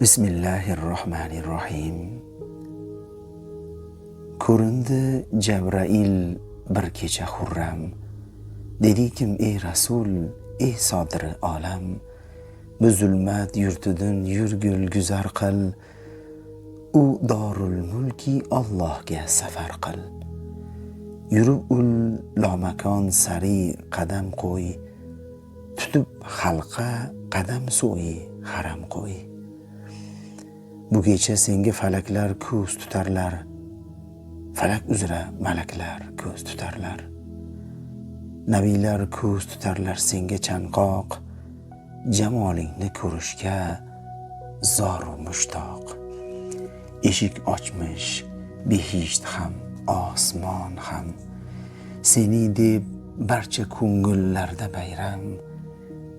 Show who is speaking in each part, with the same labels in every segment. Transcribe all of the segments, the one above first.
Speaker 1: Bismillahirrohmanirrohim. Ko'rindi Jabrail bir kecha xurram. Dedikim ey Rasul, ey sodiri olam, bu zulmat yurtidan yurgul guzar qil, u dorul mulki Allohga safar qil. Yurib ul lomakon sari qadam qo'y, tutib xalqa qadam so'yi haram qo'y. Bu kecha senga falaklar ko'z tutarlar, falak uzra malaklar ko'z tutarlar. Nabiylar ko'z tutarlar senga chanqoq, jamolingni ko'rishga zoru mushtoq. Eshik ochmish behisht ham, osmon ham, seni deb barcha ko'ngillarda bayram.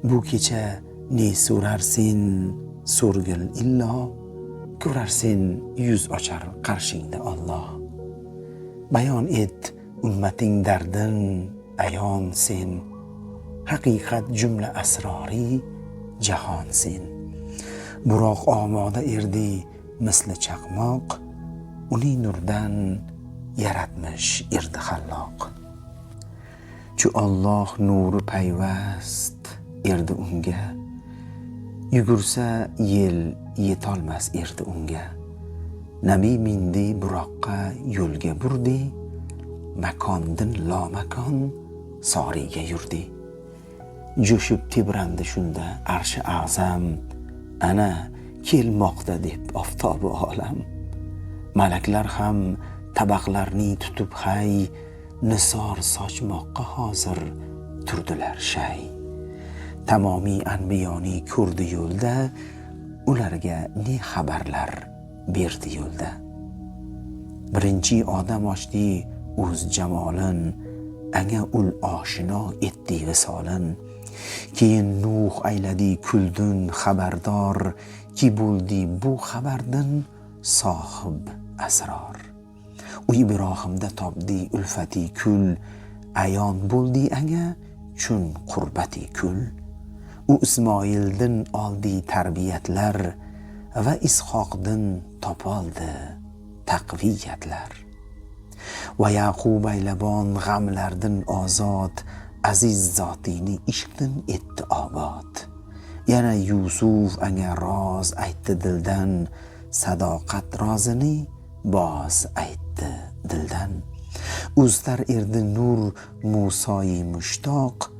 Speaker 1: Bu kecha ne so'rarsen so'rgil illo, ko'rarsen yuz ochar qarshingda Alloh. Bayon et ummating dardin ayon sen, haqiqat jumla asrori jahon sen. Buroq omoda erdi misli chaqmoq, uning nurdan yaratmish irdi xalloq. Chu Alloh nuri payvast erdi unga, yugursa yel yetolmas erdi unga. Nabiy mindi buroqqa yo'lga burdi, makondin lomakon soriga yurdi. Jo'shib tebrandi shunda arshi a'zam, ana kelmoqda deb oftobi olam. Malaklar ham tabaqlarni tutib hay, nisor sochmoqqa hozir turdilar shay. Tamomiy anbiyoni ko'rdi yo'lda, ularga ne xabarlar berdi yo'lda. Birinchi odam ochdi o'z jamolin, anga ul oshino etdi visolin. Keyin Nuh ayladi kuldun xabardor, ki bo'ldi bu xabardan sohib asror. U Ibrohimda topdi ulfati kul, ayon bo'ldi anga chun qurbati kul. U Ismoildan oldi tarbiyatlar va Ishoqdan topoldi taqviyatlar. Va Yaqub aylabon g'amlardan ozod, aziz zotini ishqdan etdi obod. Yana Yusuf anga roz aytdi dildan, sadoqat rozini boz aytdi dildan. Uztar erdi nur Musoyi mushtoq,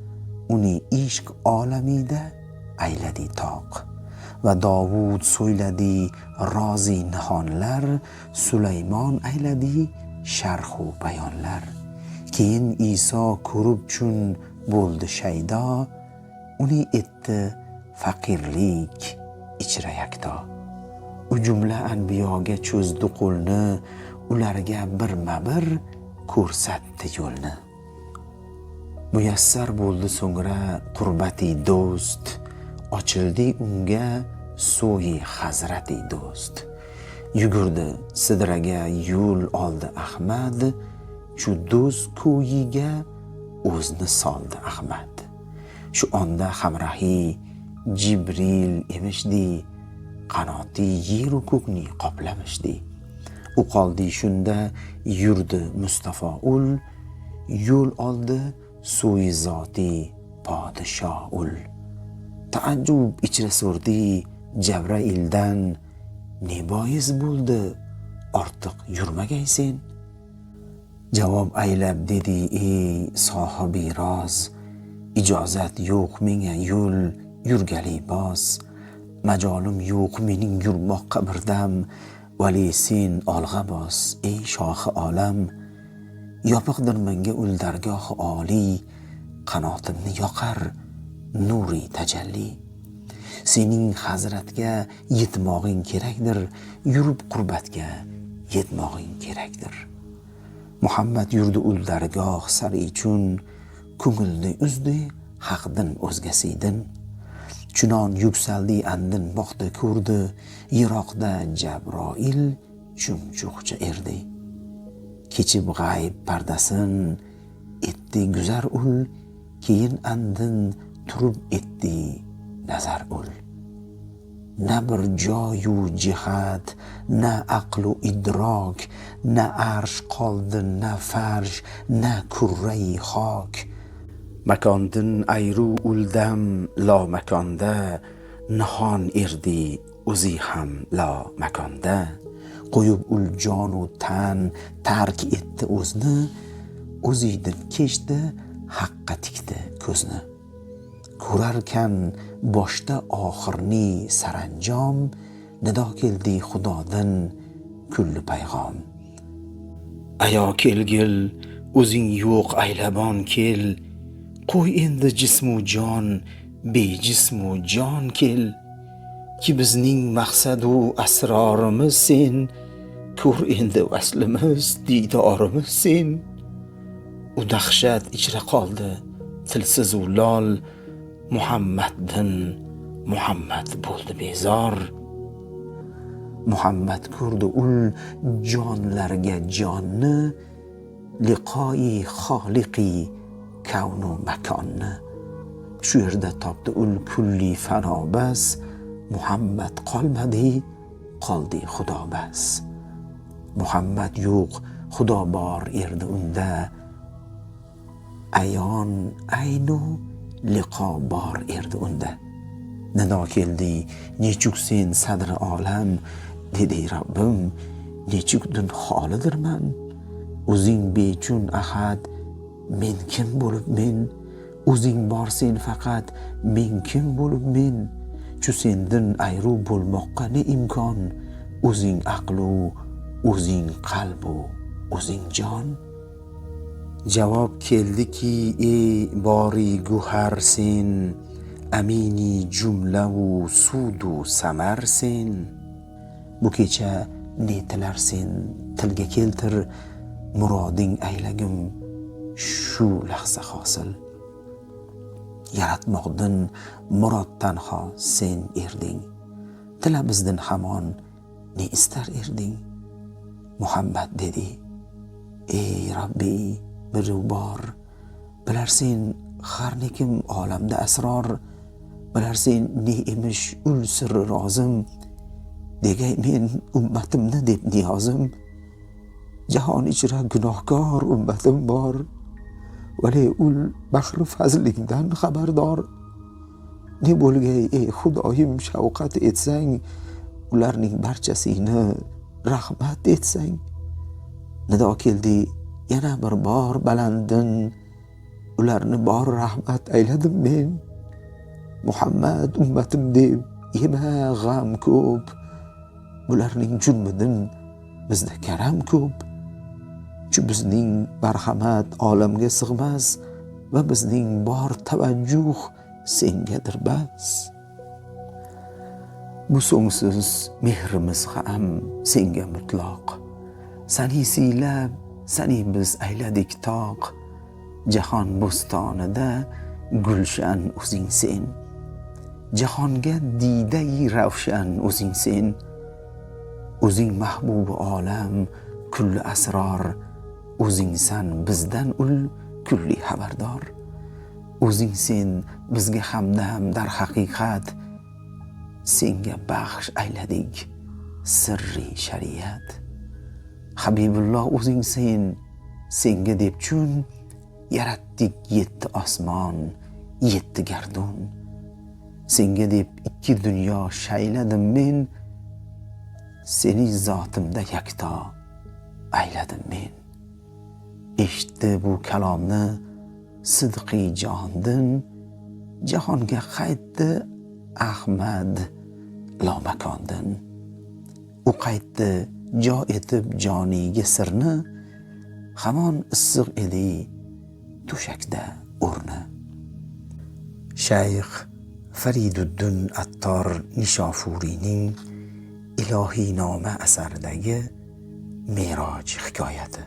Speaker 1: uni ishq olamida ayladi toq. Va Davud so'yladi rozi nihonlar, Sulaymon ayladi sharhu bayonlar. Keyin Iso ko'rib chun bo'ldi shaydo, uni etdi faqirlik ichra yakto. U jumla anbiyoga cho'zdi qo'lni, ularga birma-bir ko'rsatdi yo'lni. Muyassar bo'ldi so'ngra qurbati do'st, ochildi unga so'yi hazrati do'st. Yugurdi sidraga yo'l oldi Ahmad, shu do'st ko'yiga o'zni soldi Ahmad. Shu onda hamrahi Jibril emishdi, qanoti yeru ko'kni qoplamishdi. U qoldi shunda yurdi Mustafa ul, yo'l oldi so'yi zoti podshoul. Taajjub ichra so'rdi Jabraildan, ne bois bo'ldi ortiq yurmagay sen? Javob aylab dedi ey sohibi roz, ijozat yo'q menga yo'l yurgali boz. Majolim yo'q mening yurmoqqa birdam, vali sen olg'a bos ey shohi olam. Yopiqdir menga ul dargohi oliy, qanotimni yoqar nuri tajalli. Sening hazratga yetmog'ing kerakdir, yurib qurbatga yetmog'ing kerakdir. Muhammad yurdi ul dargoh sari chun, ko'ngilni uzdi haqdan o'zgasidin. Chunon yuksaldi andin boqdi ko'rdi, yiroqda Jabroil chumchuqcha erdi. Kechib g'ayb pardasin etdi guzar ul, keyin andin turib etdi nazar ul. نه بر جای و jihat, نه عقل و idrok, نه عرش qoldi, نه فرش, نه کره خاک. Makondin ayru uldam la makonda, nahon erdi o'zi ham la makonda. Qo'yib ul jon u tan, tark etdi o'zni, o'zidan kechdi, haqqa tikdi ko'zni. Ko'rarkan boshda oxirni saranjom, nido keldi xudodan kulli payg'om. Ayo kelgil, o'zing yo'q aylabon kel, qo'y endi jismu jon, bejismu jon kel. Ki bizning maqsadu asrorimiz sen, ko'r endi vaslimiz, diydorimiz sen. U dahshat ichra qoldi, tilsiz u lol, Muhammaddan Muhammad bo'ldi bezor. Muhammad ko'rdi ul jonlarga jonni, liqoi xoliqi kavnu makonni. Shu yerda topdi ul kulli fano bas, Muhammad qolmadi, qoldi xudo bas. Muhammad yo'q, xudo bor erdi unda, ayon aynu liqo bor erdi unda. Nido keldi, nechuk sen sadri olam, dedi Rabbim, nechukdin holidirman. O'zing bechun ahad, men kim bo'lib men? O'zing bor sen faqat, men kim bo'lib men? Chu sendin ayru bo'lmoqqa ne imkon? O'zing aqlu, o'zing qalbu, o'zing jon. Javob keldiki, ey bori guhar sen, amini jumla u sudu samar sen. Bu kecha ne tilarsen tilga keltir, muroding aylagim shu lahza hosil. Yaratmoqdin murod tanho sen erding, tila bizdan hamon ne istar erding. Muhammad dedi, ey Rabbi biru bor, bilarsen har nekim olamda asror, bilarsen ne emish ul sirri rozim, degay men ummatimni deb niyozim. Jahon ichra gunohkor ummatim bor, vale ul bahri fazlingdan xabardor. Ne bo'lgay ey xudoyim shavqat etsang, ularning barchasini rahmat etsang. Nido keldi yana bir bor balandin, ularni bor rahmat ayladim men. Muhammad ummatim deb yema g'am ko'p, bularning jurmidan bizda karam ko'p. Chu bizning marhamat olamga sig'mas va bizning bor tavajjuh sengadir bas. Bu so'ngsiz mehrimiz ham senga mutloq. Sani siylab, sani biz ayladik toq. Jahon bo'stonida gulshan o'zing sen. Jahonga diyday ravshan o'zing sen. O'zing mahbubi olam, kulli asror. O'zingsan bizdan ul kulli xabardor. O'zing sen bizga hamdam dar haqiqat, senga baxsh ayladik sirri shariat. Habibulloh o'zing sen, senga deb chun yaratdik 7 osmon, 7 gardun. Senga deb 2 dunyo shayladim men, seni zotimda yakto ayladim men. Eshitdi bu kalomni sidqi jondin, jahonga qaytdi Ahmad lomakondin. U qaytdi jo etib joniga sirni, hamon issiq edi to'shakda o'rni. Shayx Fariduddin Attor Nishofuriyning Ilohiy noma asaridagi Me'roj hikoyati.